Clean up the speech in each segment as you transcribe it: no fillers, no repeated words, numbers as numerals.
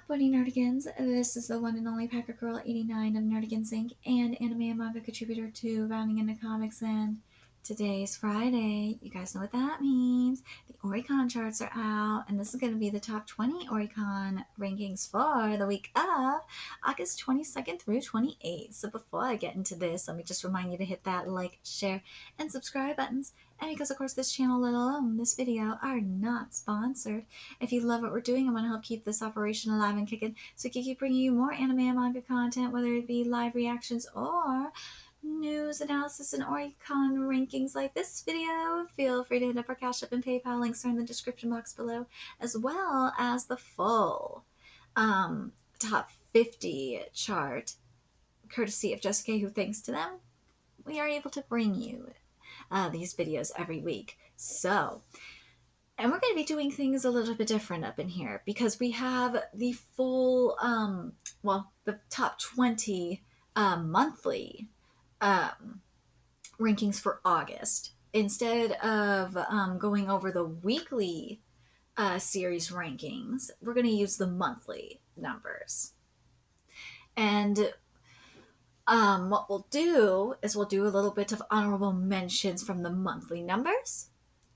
Buddy Nerdigans, this is the one and only Packer Girl 89 of Nerdigans Inc. and anime and manga contributor to Rounding into Comics, and today's Friday. You guys know what that means. The Oricon charts are out, and this is going to be the top 20 Oricon rankings for the week of August 22nd through 28th. So before I get into this, let me just remind you to hit that like, share, and subscribe buttons. And because, of course, this channel, let alone this video, are not sponsored. If you love what we're doing, I want to help keep this operation alive and kicking, so we can keep bringing you more anime and manga content, whether it be live reactions or news, analysis, and Oricon rankings like this video. Feel free to hit up our Cash App and PayPal. Links are in the description box below, as well as the full top 50 chart, courtesy of Jessica, who thanks to them, we are able to bring you these videos every week. So, and we're going to be doing things a little bit different up in here because we have the full, the top 20 monthly rankings for August. Instead of going over the weekly series rankings, we're going to use the monthly numbers. And what we'll do is we'll do a little bit of honorable mentions from the monthly numbers,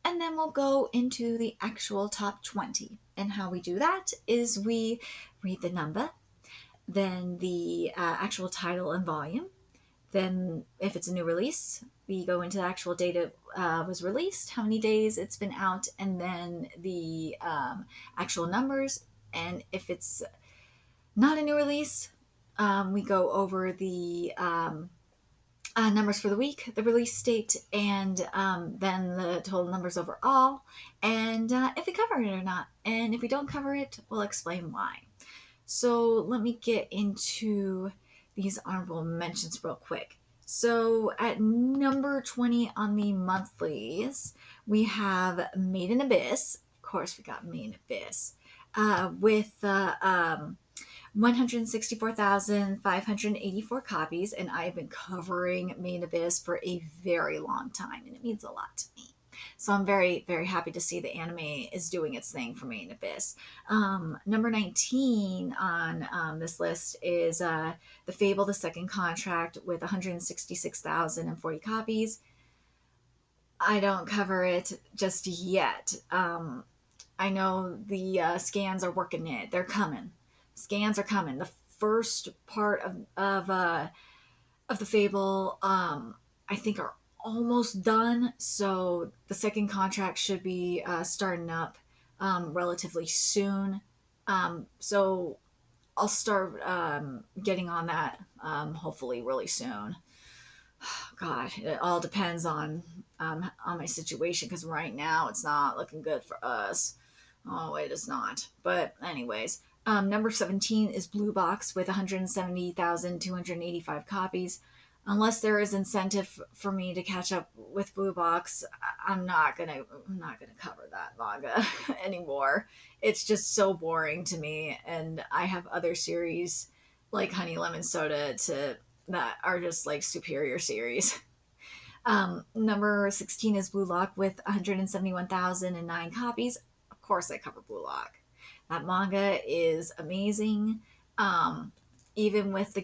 and then we'll go into the actual top 20. And how we do that is we read the number, then the actual title and volume. Then if it's a new release, we go into the actual date it was released, how many days it's been out, and then the actual numbers. And if it's not a new release, we go over the numbers for the week, the release date, and then the total numbers overall, and if we cover it or not. And if we don't cover it, we'll explain why. So let me get into these honorable mentions real quick. So at number 20 on the monthlies, we have Made in Abyss. Of course, we got Made in Abyss with 164,584 copies, and I've been covering Made in Abyss for a very long time, and it means a lot to me. So I'm very, very happy to see the anime is doing its thing for Made in Abyss. Number 19 on this list is The Fable, the Second Contract with 166,040 copies. I don't cover it just yet. I know the scans are working it. They're coming. Scans are coming. The first part of the Fable, I think, are almost done. So the second contract should be starting up relatively soon. So I'll start getting on that hopefully really soon. God, it all depends on my situation, because right now it's not looking good for us. Oh, it is not. But anyways, number 17 is Blue Box with 170,285 copies. Unless there is incentive for me to catch up with Blue Box, I'm not gonna cover that manga anymore. It's just so boring to me, and I have other series like Honey Lemon Soda that are just like superior series. Number 16 is Blue Lock with 171,009 copies. Of course, I cover Blue Lock. That manga is amazing. Even with the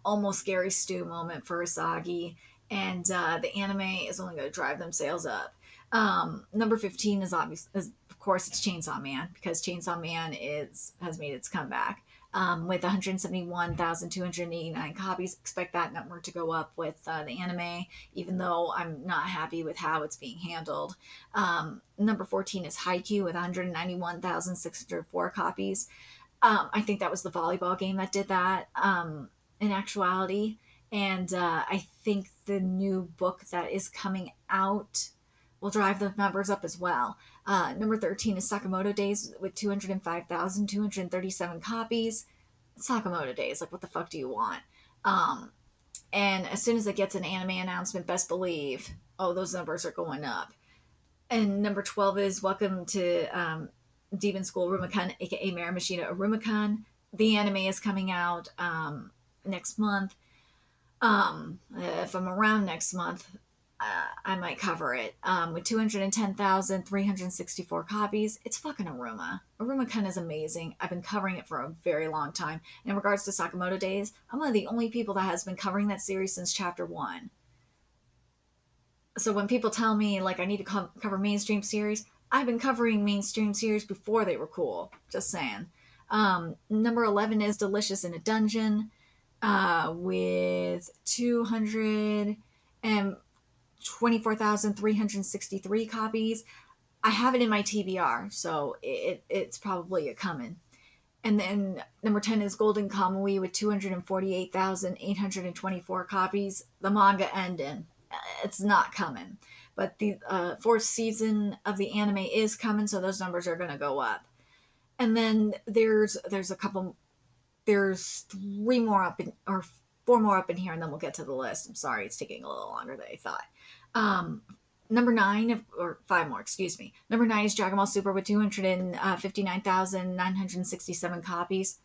almost Gary Stu moment for Usagi, and the anime is only going to drive them sales up. Number 15 is of course, it's Chainsaw Man, because Chainsaw Man has made its comeback with 171,289 copies. Expect that number to go up with the anime, even though I'm not happy with how it's being handled. Number 14 is Haikyuu with 191,604 copies. I think that was the volleyball game that did that in actuality. And I think the new book that is coming out will drive the numbers up as well. Number 13 is Sakamoto Days with 205,237 copies. Sakamoto Days, like, what the fuck do you want? And as soon as it gets an anime announcement, best believe, those numbers are going up. And number 12 is Welcome to Demon School Rumicon, aka Marimashita Rumicon. The anime is coming out next month. If I'm around next month, I might cover it. With 210,364 copies, it's fucking Aruma. Aruma-kun is amazing. I've been covering it for a very long time. And in regards to Sakamoto Days, I'm one of the only people that has been covering that series since chapter 1. So when people tell me like I need to cover mainstream series, I've been covering mainstream series before they were cool. Just saying. Number 11 is Delicious in a Dungeon, with 224,363 copies. I have it in my TBR, so it's probably a coming. And then number 10 is Golden Kamui with 248,824 copies. The manga ended. It's not coming. But the fourth season of the anime is coming, so those numbers are going to go up. And then there's a couple, there's three more up in, or four more up in here, and then we'll get to the list. I'm sorry, it's taking a little longer than I thought. Number 9, or 5 more, excuse me. Number 9 is Dragon Ball Super with 259,967 copies.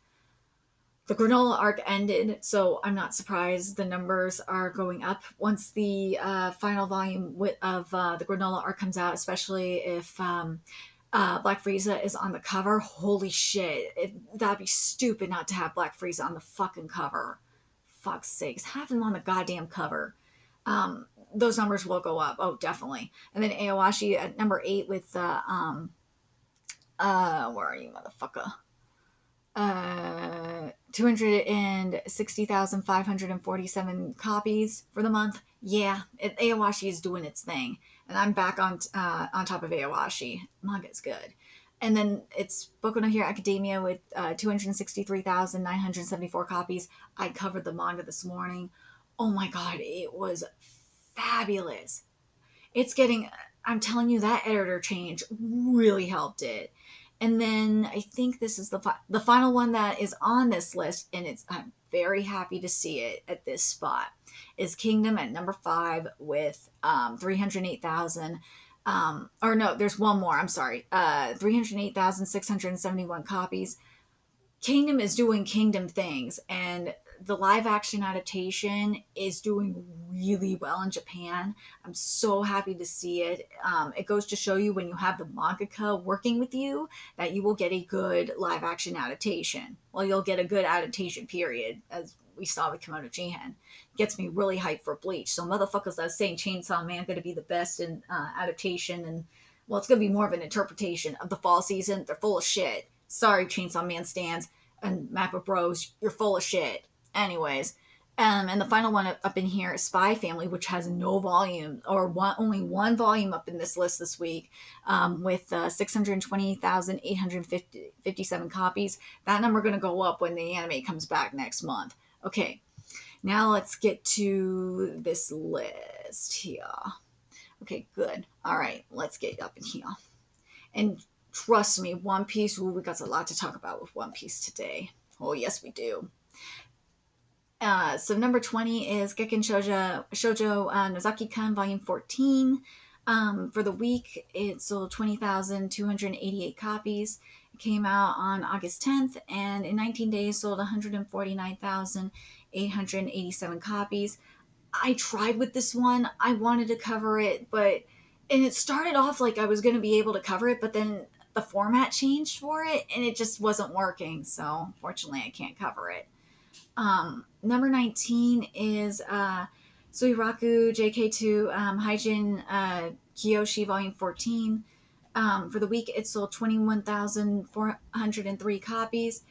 The granola arc ended, so I'm not surprised the numbers are going up once the final volume of the granola arc comes out, especially if Black Frieza is on the cover. Holy shit, that'd be stupid not to have Black Frieza on the fucking cover. Fuck's sakes, have him on the goddamn cover. Those numbers will go up. Oh, definitely. And then Aowashi at number 8 with where are you, motherfucker? 260,547 copies for the month. Yeah, Aowashi is doing its thing, and I'm back on top of Aowashi. Manga's good. And then it's Boku no Hero Academia with 263,974 copies. I covered the manga this morning. Oh my god, it was fabulous. It's getting, I'm telling you, that editor change really helped it. And then I think this is the final one that is on this list, and I'm very happy to see it at this spot, is Kingdom at number 5 with 308,000. Or no, there's one more. I'm sorry. 308,671 copies. Kingdom is doing Kingdom things, and the live action adaptation is doing really well in Japan. I'm so happy to see it. It goes to show you when you have the mangaka working with you that you will get a good live action adaptation. Well, you'll get a good adaptation, period, as we saw with Kimono Jihen. Gets me really hyped for Bleach. So motherfuckers that's saying Chainsaw Man going to be the best in adaptation, and well, it's going to be more of an interpretation of the fall season. They're full of shit. Sorry, Chainsaw Man stands and Mappa Bros, you're full of shit. Anyways, and the final one up in here is Spy Family, which has no volume, or only one volume up in this list this week, with 620,857 copies. That number going to go up when the anime comes back next month. Okay, now let's get to this list here. Okay, good. All right, let's get up in here. And trust me, One Piece, ooh, we got a lot to talk about with One Piece today. Oh, yes, we do. So number 20 is Gekken Shoujo Nozaki-kun Volume 14. For the week, it sold 20,288 copies. It came out on August 10th, and in 19 days sold 149,887 copies. I tried with this one. I wanted to cover it, and it started off like I was going to be able to cover it, but then the format changed for it, and it just wasn't working. So, unfortunately, I can't cover it. Number 19 is Suiraku JK2 Haijin Kyoshi Volume 14. For the week, it sold 21,403 copies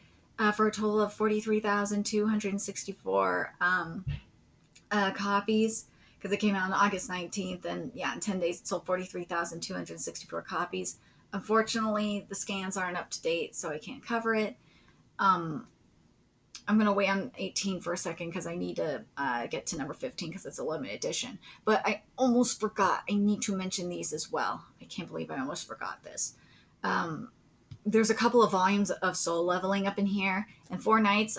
for a total of 43,264 copies, because it came out on August 19th, and yeah, in 10 days, it sold 43,264 copies. Unfortunately, the scans aren't up to date, so I can't cover it. I'm going to wait on 18 for a second because I need to get to number 15 because it's a limited edition. But I almost forgot. I need to mention these as well. I can't believe I almost forgot this. There's a couple of volumes of Soul Leveling up in here. And 4 Nights,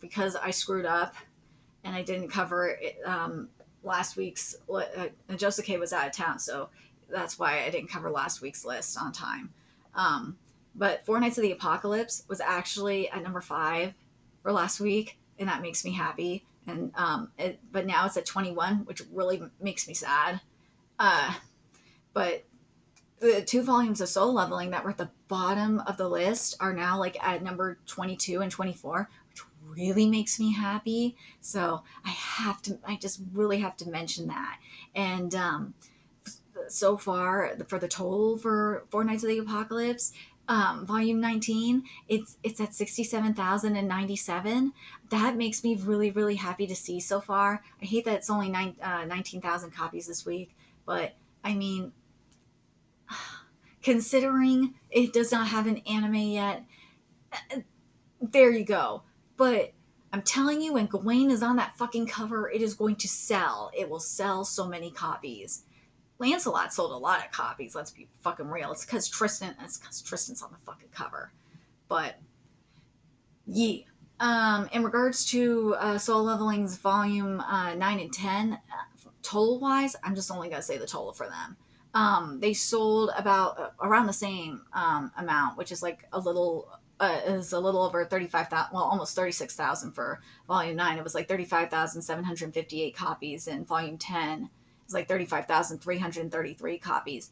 because I screwed up and I didn't cover it last week's... Josuke was out of town, so that's why I didn't cover last week's list on time. But 4 Nights of the Apocalypse was actually at number 5 for last week, and that makes me happy. And but now it's at 21, which really makes me sad. Uh, but the 2 volumes of Soul Leveling that were at the bottom of the list are now like at number 22 and 24, which really makes me happy. So I just really have to mention that. And so far, for the total for Four Nights of the Apocalypse, volume 19, it's at 67,097. That makes me really, really happy to see so far. I hate that it's only 19,000 copies this week, but I mean, considering it does not have an anime yet, there you go. But I'm telling you, when Gawain is on that fucking cover, it is going to sell. It will sell so many copies. Lancelot sold a lot of copies, let's be fucking real. It's because Tristan's on the fucking cover. But, yeah. In regards to Soul Leveling's volume 9 and 10, total-wise, I'm just only going to say the total for them. They sold about around the same amount, which is like a little over 35,000, well, almost 36,000 for volume 9. It was like 35,758 copies, and volume 10 is like 35,333 copies.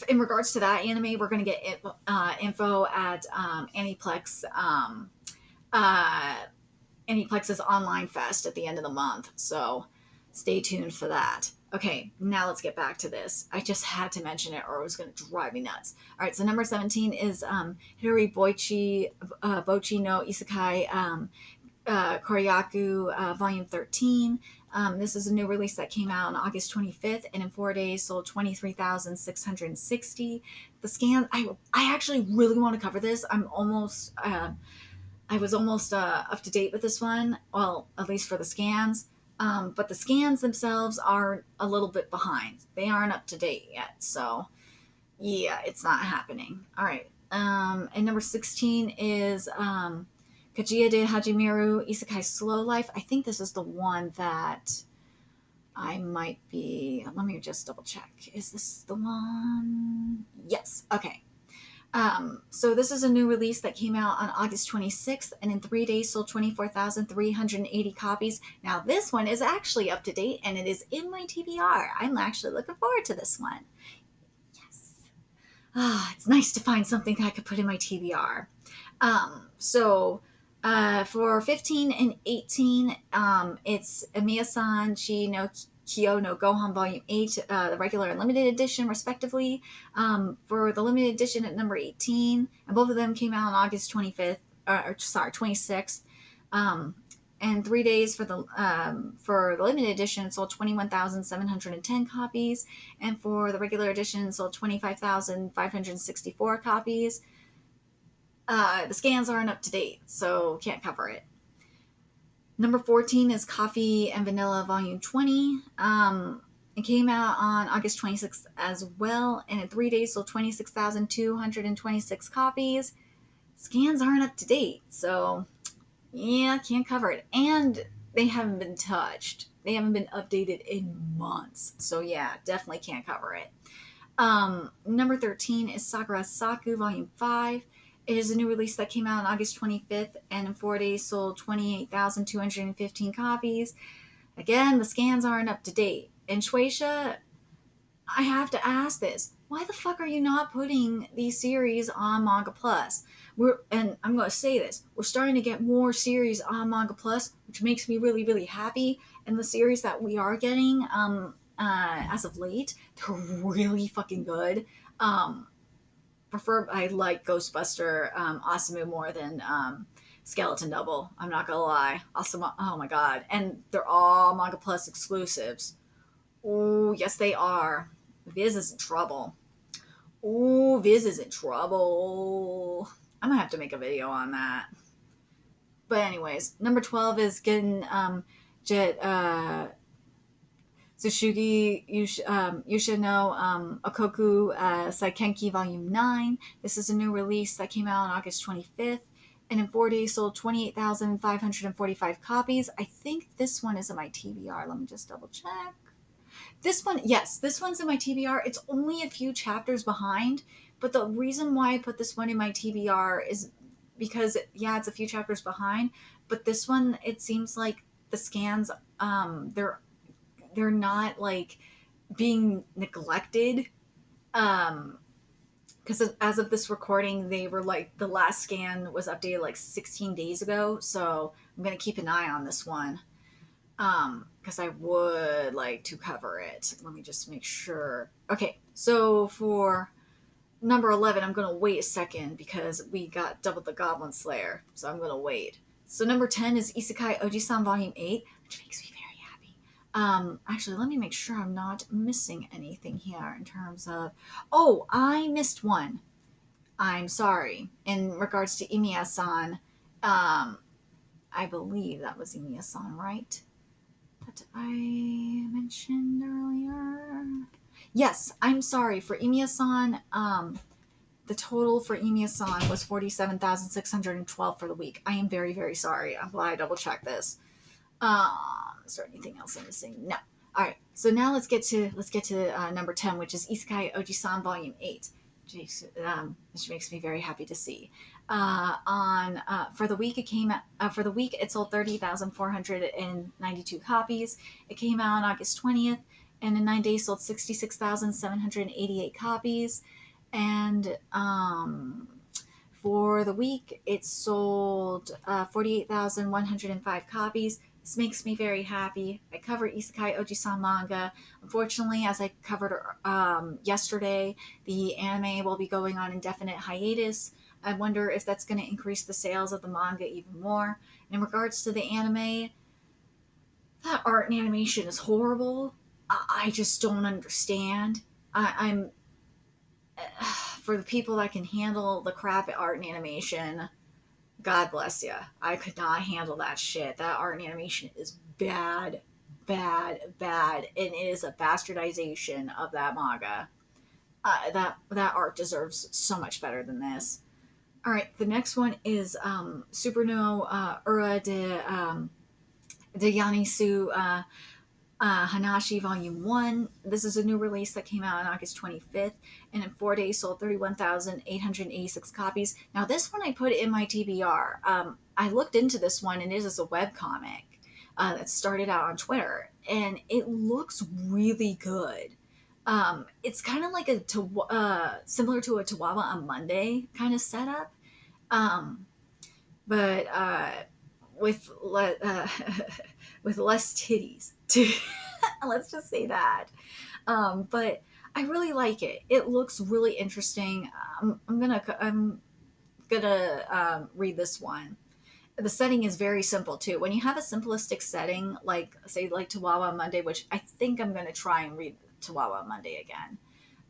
In regards to that anime, we're going to get info at Aniplex's Online Fest at the end of the month, so stay tuned for that. Okay, now let's get back to this. I just had to mention it or it was going to drive me nuts. All right, so number 17 is Hidori Boichi no Isekai Koryaku Volume 13. This is a new release that came out on August 25th, and in 4 days sold 23,660. The scan, I actually really want to cover this. I was almost up to date with this one, well, at least for the scans. But the scans themselves are a little bit behind. They aren't up to date yet, so yeah, it's not happening. All right. And number 16 is Kaguya de Hajimiru Isekai Slow Life. I think this is the one that I might be. Let me just double check. Is this the one? Yes. Okay. So this is a new release that came out on August 26th, and in 3 days sold 24,380 copies. Now this one is actually up to date, and it is in my TBR. I'm actually looking forward to this one. Yes. It's nice to find something that I could put in my TBR. For 15 and 18, it's Emiya-san Chi no Kyo no Gohan Volume 8, the regular and limited edition, respectively. For the limited edition at number 18, and both of them came out on August 26th. And 3 days for the limited edition, it sold 21,710 copies, and for the regular edition, it sold 25,564 copies. The scans aren't up to date, so can't cover it. Number 14 is Coffee and Vanilla Volume 20. It came out on August 26th as well, and in 3 days sold 26,226 copies. Scans aren't up to date, so yeah, can't cover it. And they haven't been touched. They haven't been updated in months, so yeah, definitely can't cover it. Number 13 is Sakura Saku Volume 5. It is a new release that came out on August 25th, and in 4 days sold 28,215 copies. Again, the scans aren't up to date. And Shueisha, I have to ask this. Why the fuck are you not putting these series on Manga Plus? And I'm going to say this. We're starting to get more series on Manga Plus, which makes me really, really happy. And the series that we are getting as of late, they're really fucking good. I like Ghostbuster Asamu more than Skeleton Double. I'm not gonna lie. Asamu, oh my god. And they're all Manga Plus exclusives. Oh, yes they are. Viz is in trouble. Oh, Viz is in trouble. I'm gonna have to make a video on that. But anyways, number 12 is getting Tsushugi Yusha no Okoku Saikenki Volume 9. This is a new release that came out on August 25th, and in 4 days sold 28,545 copies. I think this one is in my TBR. Let me just double check. This one, yes, this one's in my TBR. It's only a few chapters behind, but the reason why I put this one in my TBR is because, yeah, it's a few chapters behind, but this one, it seems like the scans, they're not like being neglected. Because as of this recording, they were like, the last scan was updated like 16 days ago. So I'm going to keep an eye on this one. Because I would like to cover it. Let me just make sure. Okay, so for number 11, I'm going to wait a second because we got double the Goblin Slayer. So I'm going to wait. So number 10 is Isekai Oji-san Volume 8, which makes me very happy. Actually, let me make sure I'm not missing anything here in terms of... Oh, I missed one. I'm sorry. In regards to Imiya-san, I believe that was Imiya-san, right? That I mentioned earlier. Yes, I'm sorry. For Imiya-san, the total for Imiya-san was 47,612 for the week. I am very, very sorry. I'm glad I double checked this. Is there anything else I'm missing? No. All right. So now let's get to number 10, which is Isekai Oji-san Volume 8. Which makes me very happy to see. For the week it sold 30,492 copies. It came out on August 20th, and in 9 days sold 66,788 copies. And for the week, it sold 48,105 copies. This makes me very happy. I cover Isekai Oji-san manga. Unfortunately, as I covered yesterday, the anime will be going on indefinite hiatus. I wonder if that's going to increase the sales of the manga even more. And in regards to the anime, that art and animation is horrible. I just don't understand. I'm for the people that can handle the crap at art and animation, God bless you. I could not handle that shit. That art and animation is bad, bad, bad, and it is a bastardization of that manga. That art deserves so much better than this. All right, the next one is Superno Ura de Yanisu Hanashi Volume One. This is a new release that came out on August 25th, and in 4 days sold 31,886 copies. Now, this one I put in my TBR. I looked into this one, and it is a webcomic that started out on Twitter, and it looks really good. It's kind of like similar to a Tawawa on Monday kind of setup, but with with less titties. Let's just say that. But I really like it. It looks really interesting. I'm gonna read this one. The setting is very simple too. When you have a simplistic setting, like say like Tawawa Monday, which I think I'm gonna try and read Tawawa Monday again.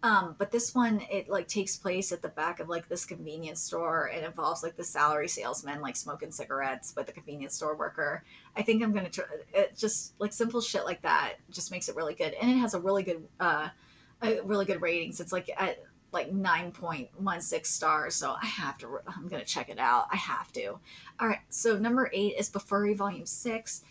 But this one, it like takes place at the back of like this convenience store and involves like the salary salesman like smoking cigarettes with the convenience store worker. I think I'm gonna try it. Just like simple shit like that just makes it really good, and it has a really good ratings. It's like at like 9.16 stars, so I'm gonna check it out. I have to. All right, so number 8 is Bafuri Volume 6.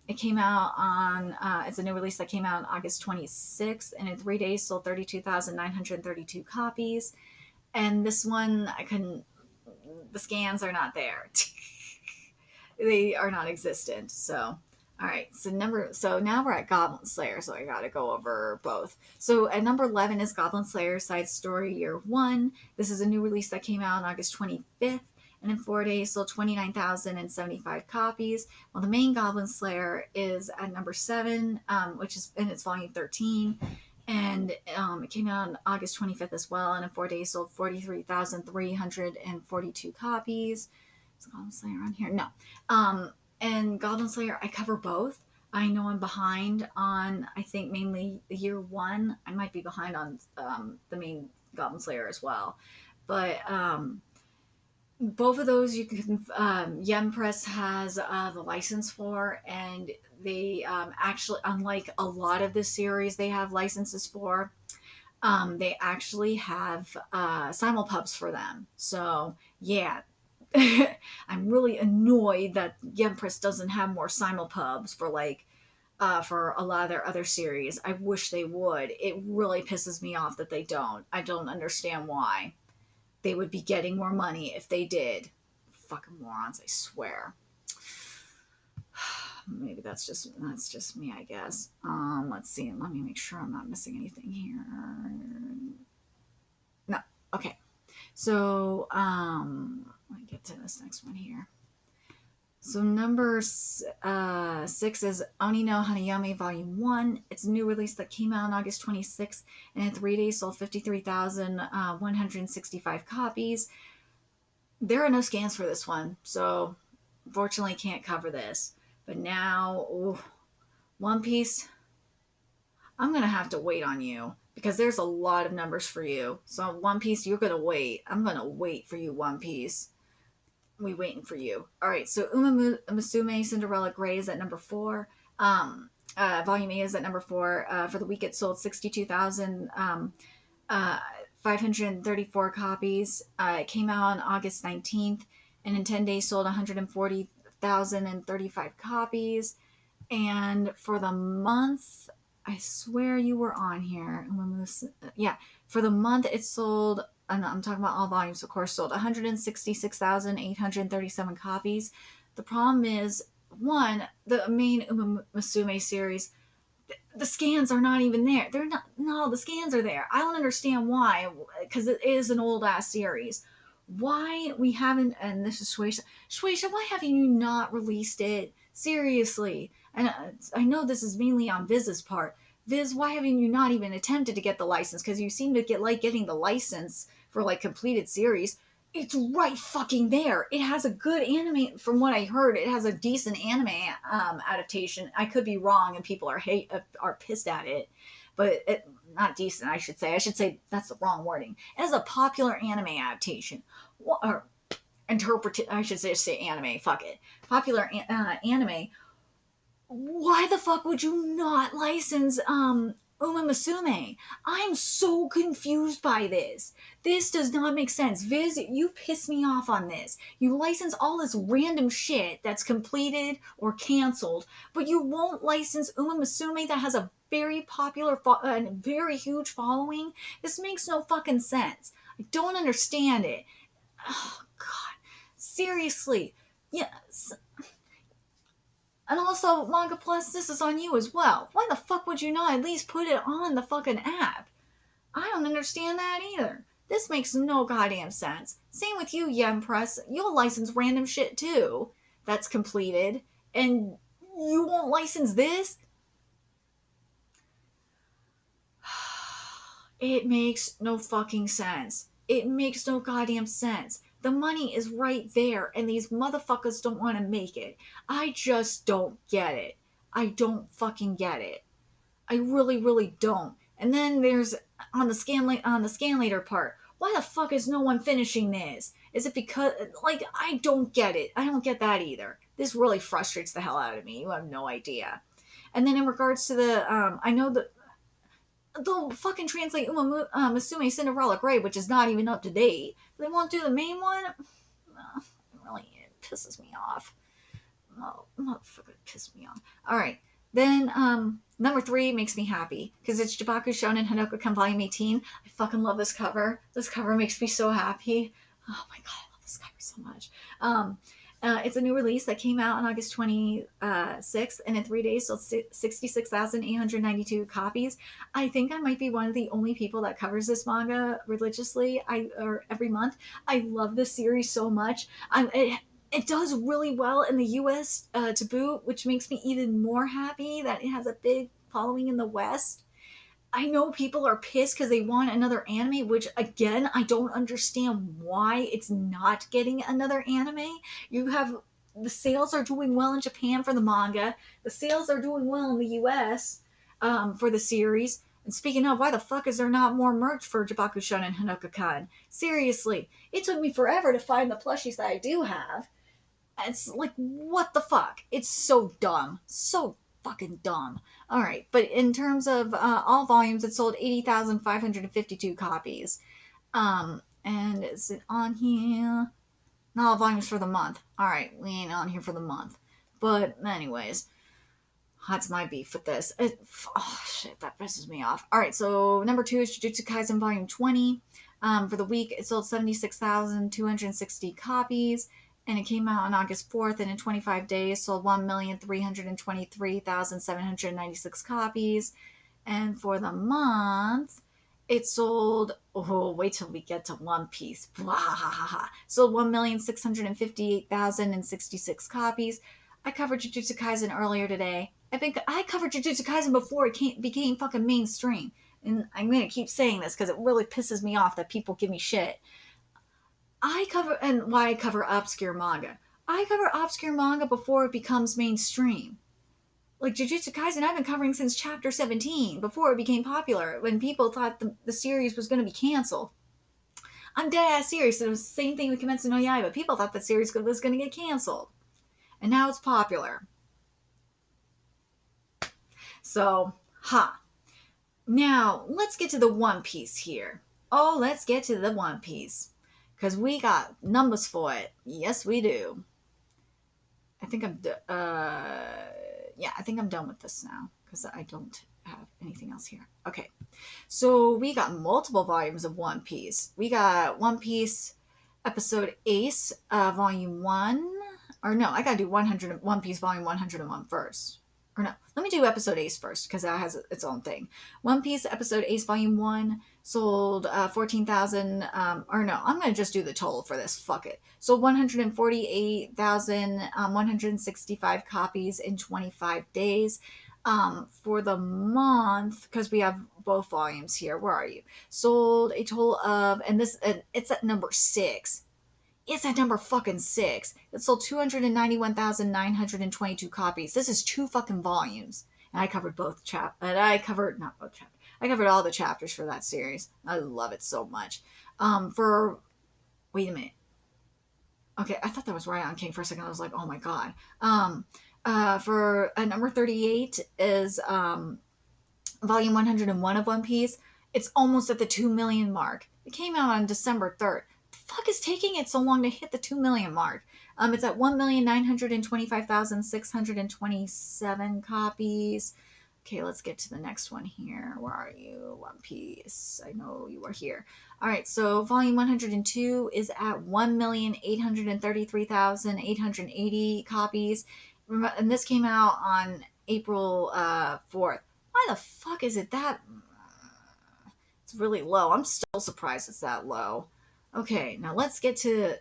It came out on, it's a new release that came out on August 26th, and in 3 days sold 32,932 copies. And this one, the scans are not there. They are not existent. So, all right. So now we're at Goblin Slayer, so I gotta go over both. So at number 11 is Goblin Slayer Side Story Year 1. This is a new release that came out on August 25th. And in 4 days sold 29,075 copies. Well, the main Goblin Slayer is at number 7, which is in its volume 13. And it came out on August 25th as well. And in 4 days sold 43,342 copies. Is Goblin Slayer on here? No. And Goblin Slayer, I cover both. I know I'm behind on, I think, mainly year 1. I might be behind on the main Goblin Slayer as well. But both of those you can Yen Press has the license for, and they actually, unlike a lot of this series they have licenses for, they actually have simulpubs for them. So yeah, I'm really annoyed that Yen Press doesn't have more simulpubs for for a lot of their other series. I wish they would. It really pisses me off that they don't. I don't understand why. They would be getting more money if they did. Fucking morons, I swear. maybe that's just me, I guess. Let's see. Let me make sure I'm not missing anything here. No. Okay. So, let me get to this next one here. So number 6 is Oni no Hanayome Volume 1. It's a new release that came out on August 26th, and in 3 days sold 53,165 copies. There are no scans for this one, so unfortunately can't cover this. But now, ooh, One Piece, I'm going to have to wait on you because there's a lot of numbers for you. So One Piece, you're going to wait. I'm going to wait for you, One Piece. We waiting for you. All right, so Uma Musume Cinderella Gray is at number 4. Volume A is at number 4. For the week, it sold 62,534 copies. It came out on August 19th, and in 10 days sold 140,035 copies. And for the month, I swear you were on here. Yeah, for the month, it sold, and I'm talking about all volumes, of course, sold 166,837 copies. The problem is, one, the main Uma Musume series, the scans are not even there. They're not, no, the scans are there. I don't understand why, because it is an old ass series. Why we haven't, and this is Shueisha, why have you not released it? Seriously. And I know this is mainly on Viz's part. Viz, why haven't you not even attempted to get the license? Because you seem to getting the license for like completed series. It's right fucking there. It has a good anime. From what I heard, it has a decent anime adaptation. I could be wrong, and people are pissed at it, but not decent. I should say that's the wrong wording. It has a popular anime adaptation, or I should say anime. Fuck it, popular anime. Why the fuck would you not license Uma Musume? I'm so confused by this. This does not make sense. Viz, you piss me off on this. You license all this random shit that's completed or canceled, but you won't license Uma Musume that has a very popular and very huge following. This makes no fucking sense. I don't understand it. Oh god. Seriously. Yes. And also, Manga Plus, this is on you as well. Why the fuck would you not at least put it on the fucking app? I don't understand that either. This makes no goddamn sense. Same with you, Yen Press. You'll license random shit too that's completed, and you won't license this? It makes no fucking sense. It makes no goddamn sense. The money is right there, and these motherfuckers don't want to make it. I just don't get it. I don't fucking get it. I really, really don't. And then there's on the scan later part. Why the fuck is no one finishing this? Is it because I don't get it. I don't get that either. This really frustrates the hell out of me. You have no idea. And then in regards to the I know that they'll fucking translate Uma Musume Cinderella Gray, which is not even up to date. They won't do the main one. It pisses me off. Oh, motherfucker, pissed me off. All right, then number 3 makes me happy because it's Jibaku Shonen Hanoka-kun Volume 18. I fucking love this cover. This cover makes me so happy. Oh my god, I love this cover so much. It's a new release that came out on August 26th, and in 3 days sold 66,892 copies. I think I might be one of the only people that covers this manga religiously, or every month. I love this series so much. It does really well in the US to boot, which makes me even more happy that it has a big following in the West. I know people are pissed because they want another anime, which again, I don't understand why it's not getting another anime. You have the sales are doing well in Japan for the manga. The sales are doing well in the US for the series. And speaking of, why the fuck is there not more merch for Jibaku Shonen Hanoka-kun? Seriously, it took me forever to find the plushies that I do have. It's like, what the fuck? It's so dumb. So fucking dumb. All right, but in terms of all volumes, it sold 80,552 copies. And is it on here? Not all volumes for the month. All right, we ain't on here for the month. But anyways, that's my beef with this. Oh shit, that pisses me off. All right, so number 2 is Jujutsu Kaisen Volume 20. For the week, it sold 76,260 copies. and it came out on August 4th, and in 25 days sold 1,323,796 copies. And for the month, it sold, oh, wait till we get to One Piece. Blah. Sold 1,658,066 copies. I covered Jujutsu Kaisen earlier today. I think I covered Jujutsu Kaisen before it became fucking mainstream. And I'm going to keep saying this because it really pisses me off that people give me shit. And why I cover obscure manga. I cover obscure manga before it becomes mainstream. Like Jujutsu Kaisen, I've been covering since chapter 17, before it became popular, when people thought the series was going to be canceled. I'm dead ass serious. It was the same thing with Kimetsu no Yaiba. People thought the series was going to get canceled. And now it's popular. So, Now, let's get to the One Piece here. Oh, let's get to the One Piece. Because we got numbers for it. Yes, we do. I think I'm done with this now because I don't have anything else here. Okay, so we got multiple volumes of One Piece. We got One Piece episode Ace, volume 1. Or no, I gotta do One Piece volume 101 first. Or no, let me do episode Ace first because that has its own thing. One Piece episode Ace volume 1 sold 14,000. Or no, I'm gonna just do the total for this. Fuck it. Sold 148,165 copies in 25 days. For the month, because we have both volumes here. Where are you? Sold a total of, it's at number 6. It's at number fucking 6. It sold 291,922 copies. This is 2 fucking volumes. And I covered I covered all the chapters for that series. I love it so much. Wait a minute. Okay, I thought that was Ryan King for a second. I was like, oh my god. For number 38 is volume 101 of One Piece. It's almost at the 2 million mark. It came out on December 3rd. Fuck is taking it so long to hit the 2 million mark? It's at 1,925,627 copies. Okay, let's get to the next one here. Where are you? One Piece. I know you are here. All right, so volume 102 is at 1,833,880 copies. And this came out on April 4th. Why the fuck is it that? It's really low. I'm still surprised it's that low. Okay, now let's get to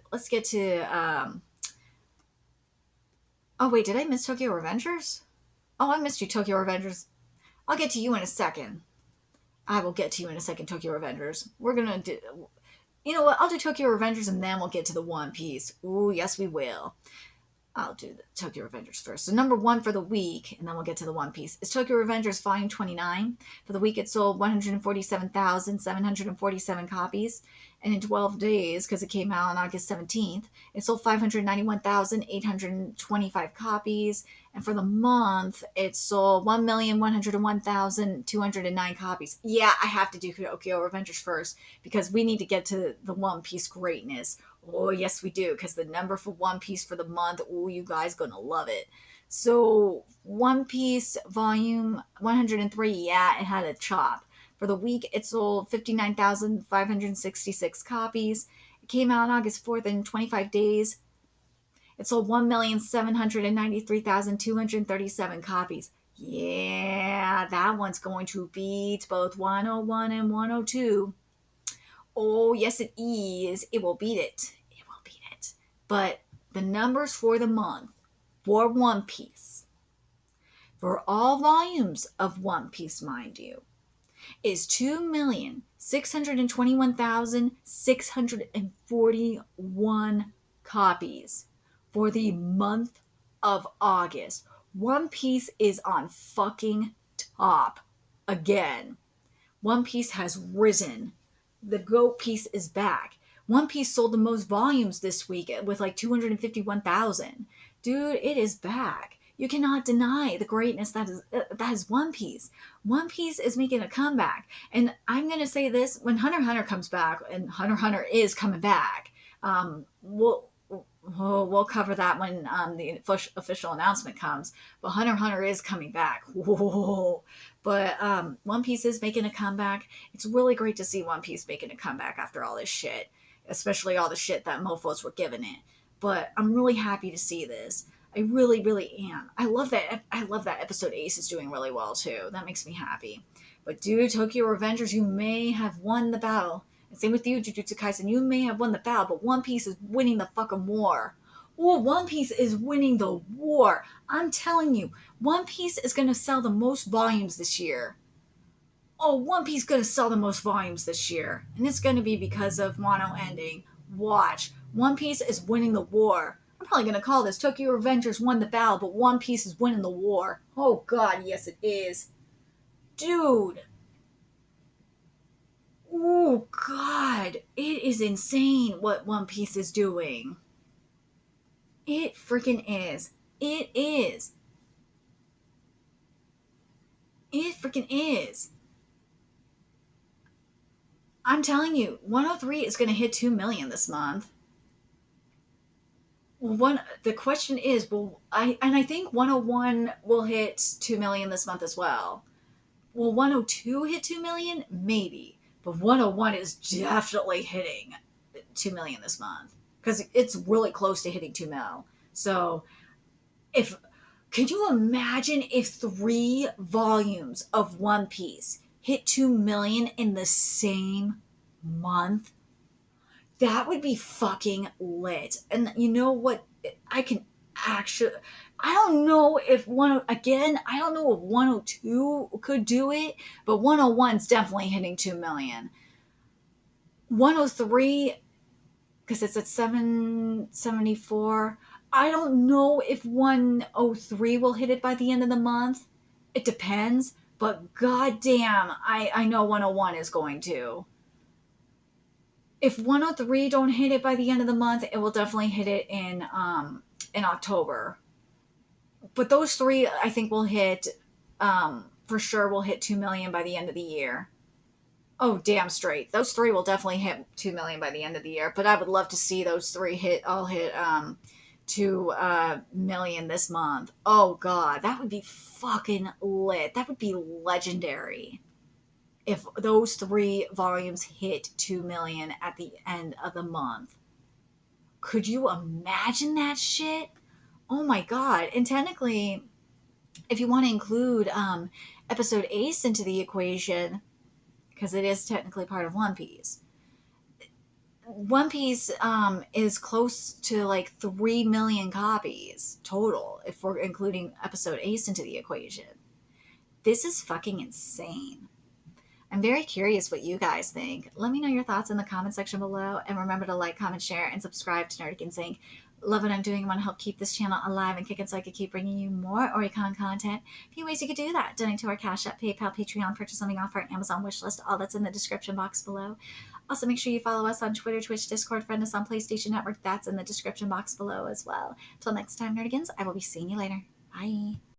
oh wait, did I miss Tokyo Revengers? Oh, I missed you, Tokyo Revengers. I'll get to you in a second. I will get to you in a second, Tokyo Revengers. We're gonna do, you know what? I'll do Tokyo Revengers and then we'll get to the One Piece. Ooh, yes we will. I'll do the Tokyo Revengers first. So number 1 for the week, and then we'll get to the One Piece, is Tokyo Revengers Volume 29. For the week, it sold 147,747 copies. And in 12 days, because it came out on August 17th, it sold 591,825 copies. And for the month, it sold 1,101,209 copies. Yeah, I have to do Tokyo Revengers first, because we need to get to the One Piece greatness. Oh, yes, we do, because the number for One Piece for the month, oh, you guys gonna love it. So, One Piece Volume 103, yeah, it had a chop. For the week, it sold 59,566 copies. It came out on August 4th in 25 days. It sold 1,793,237 copies. Yeah, that one's going to beat both 101 and 102. Oh, yes, it is. It will beat it. It will beat it. But the numbers for the month for One Piece, for all volumes of One Piece, mind you, is 2,621,641 copies for the month of August. One Piece is on fucking top again. One Piece has risen. The GOAT piece is back. One Piece sold the most volumes this week with like 251,000. Dude, it is back. You cannot deny the greatness that is One Piece. One Piece is making a comeback. And I'm going to say this, when Hunter x Hunter comes back, and Hunter x Hunter is coming back, we'll cover that when the official announcement comes. But Hunter x Hunter is coming back. Whoa. But One Piece is making a comeback. It's really great to see One Piece making a comeback after all this shit. Especially all the shit that mofos were giving it. but I'm really happy to see this. I really, really am. I love that. I love that episode Ace is doing really well too. That makes me happy. But dude, Tokyo Revengers, you may have won the battle. And same with you, Jujutsu Kaisen. You may have won the battle, but One Piece is winning the fucking war. Oh, One Piece is winning the war. I'm telling you, One Piece is going to sell the most volumes this year. Oh, One Piece is going to sell the most volumes this year. And it's going to be because of Wano ending. Watch. One Piece is winning the war. I'm probably going to call this Tokyo Revengers won the battle, but One Piece is winning the war. Oh, God, yes, it is. Dude. Oh, God. It is insane what One Piece is doing. It freaking is. It is. It freaking is. I'm telling you, 103 is going to hit 2 million this month. The question is, I think 101 will hit 2 million this month as well. Will 102 hit 2 million? Maybe. But 101 is definitely hitting 2 million this month because it's really close to hitting 2 mil. So, if can you imagine if 3 volumes of One Piece hit 2 million in the same month? That would be fucking lit. And you know what? I can actually. I don't know if I don't know if 102 could do it, but 101's definitely hitting 2 million. 103, because it's at 774. I don't know if 103 will hit it by the end of the month. It depends, but goddamn, I know 101 is going to. If 103 don't hit it by the end of the month, it will definitely hit it in October. But those 3, I think, will hit for sure. Will hit 2 million by the end of the year. Oh, damn straight. Those 3 will definitely hit 2 million by the end of the year. But I would love to see those 3 hit 2 million this month. Oh God, that would be fucking lit. That would be legendary. If those 3 volumes hit 2 million at the end of the month. Could you imagine that shit? Oh my God. And technically, if you want to include episode Ace into the equation, because it is technically part of One Piece, One Piece is close to like 3 million copies total if we're including episode Ace into the equation. This is fucking insane. I'm very curious what you guys think. Let me know your thoughts in the comment section below. And remember to like, comment, share, and subscribe to Nerdic and Sync. Love what I'm doing. I want to help keep this channel alive and kicking so I can keep bringing you more Oricon content. A few ways you could do that. Donate to our Cash App, PayPal, Patreon, purchase something off our Amazon wishlist. All that's in the description box below. Also, make sure you follow us on Twitter, Twitch, Discord, friend us on PlayStation Network. That's in the description box below as well. Till next time, Nerdigans, I will be seeing you later. Bye.